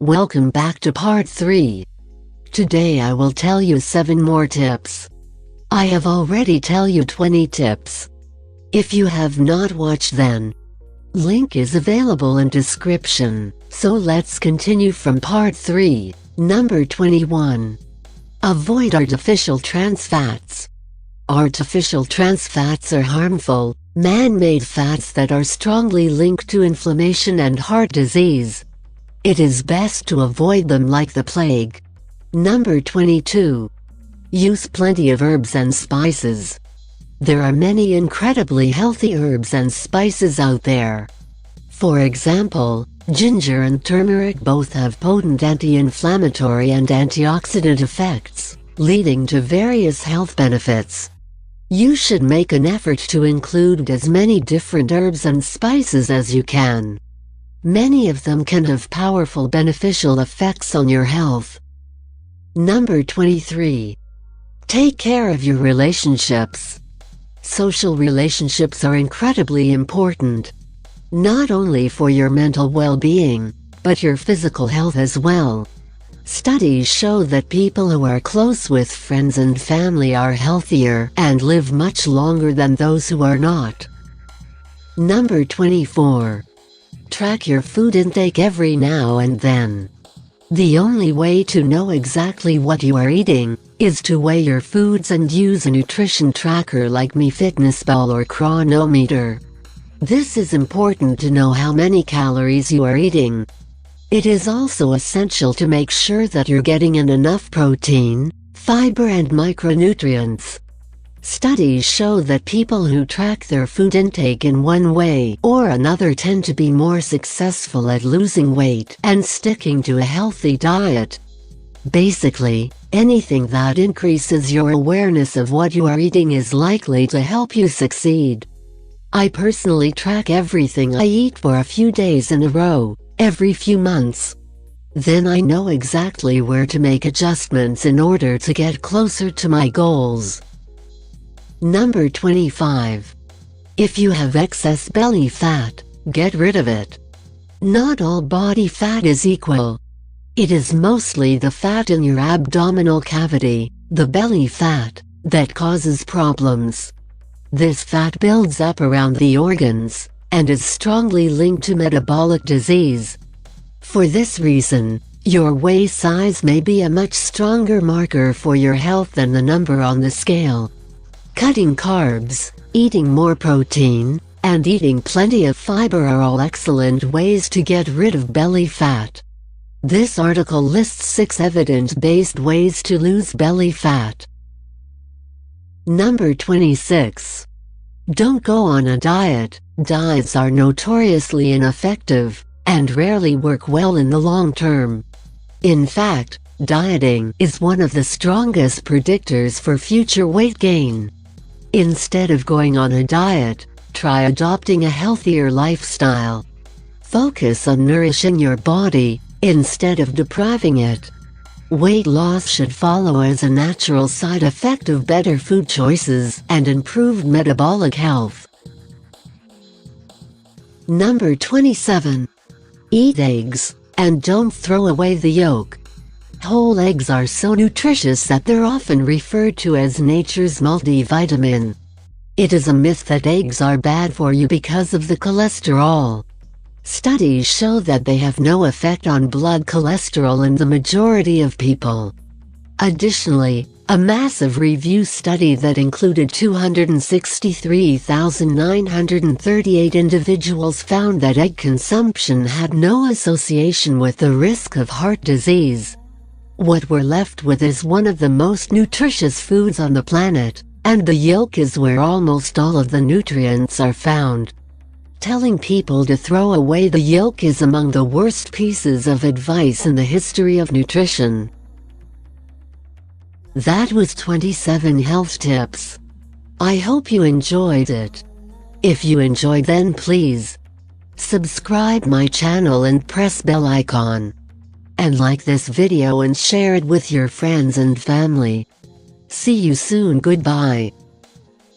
Welcome back to part 3. Today I will tell you 7 more tips. I have already tell you 20 tips. If you have not watched then, link is available in description. So let's continue from part 3. Number 21. Avoid artificial trans fats. Artificial trans fats are harmful, man-made fats that are strongly linked to inflammation and heart disease. It is best to avoid them like the plague. Number 22. Use plenty of herbs and spices. There are many incredibly healthy herbs and spices out there. For example, ginger and turmeric both have potent anti-inflammatory and antioxidant effects, leading to various health benefits. You should make an effort to include as many different herbs and spices as you can. Many of them can have powerful beneficial effects on your health. Number 23. Take care of your relationships. Social relationships are incredibly important, not only for your mental well-being, but your physical health as well. Studies show that people who are close with friends and family are healthier and live much longer than those who are not. Number 24. Track your food intake every now and then. The only way to know exactly what you are eating is to weigh your foods and use a nutrition tracker like MyFitnessPal or Cronometer. This is important to know how many calories you are eating. It is also essential to make sure that you're getting in enough protein, fiber and micronutrients. Studies show that people who track their food intake in one way or another tend to be more successful at losing weight and sticking to a healthy diet. Basically, anything that increases your awareness of what you are eating is likely to help you succeed. I personally track everything I eat for a few days in a row, every few months. Then I know exactly where to make adjustments in order to get closer to my goals. Number 25. If you have excess belly fat, get rid of it. Not all body fat is equal. It is mostly the fat in your abdominal cavity, the belly fat, that causes problems. This fat builds up around the organs and is strongly linked to metabolic disease. For this reason, your waist size may be a much stronger marker for your health than the number on the scale. Cutting carbs, eating more protein, and eating plenty of fiber are all excellent ways to get rid of belly fat. This article lists 6 evidence-based ways to lose belly fat. Number 26. Don't go on a diet. Diets are notoriously ineffective and rarely work well in the long term. In fact, dieting is one of the strongest predictors for future weight gain. Instead of going on a diet, try adopting a healthier lifestyle. Focus on nourishing your body instead of depriving it. Weight loss should follow as a natural side effect of better food choices and improved metabolic health. Number 27. Eat eggs, and don't throw away the yolk. Whole eggs are so nutritious that they're often referred to as nature's multivitamin. It is a myth that eggs are bad for you because of the cholesterol. Studies show that they have no effect on blood cholesterol in the majority of people. Additionally, a massive review study that included 263,938 individuals found that egg consumption had no association with the risk of heart disease. What we're left with is one of the most nutritious foods on the planet, and the yolk is where almost all of the nutrients are found. Telling people to throw away the yolk is among the worst pieces of advice in the history of nutrition. That was 27 health tips. I hope you enjoyed it. If you enjoyed, then please subscribe my channel and press bell icon. And like this video and share it with your friends and family. See you soon. Goodbye.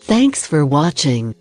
Thanks for watching.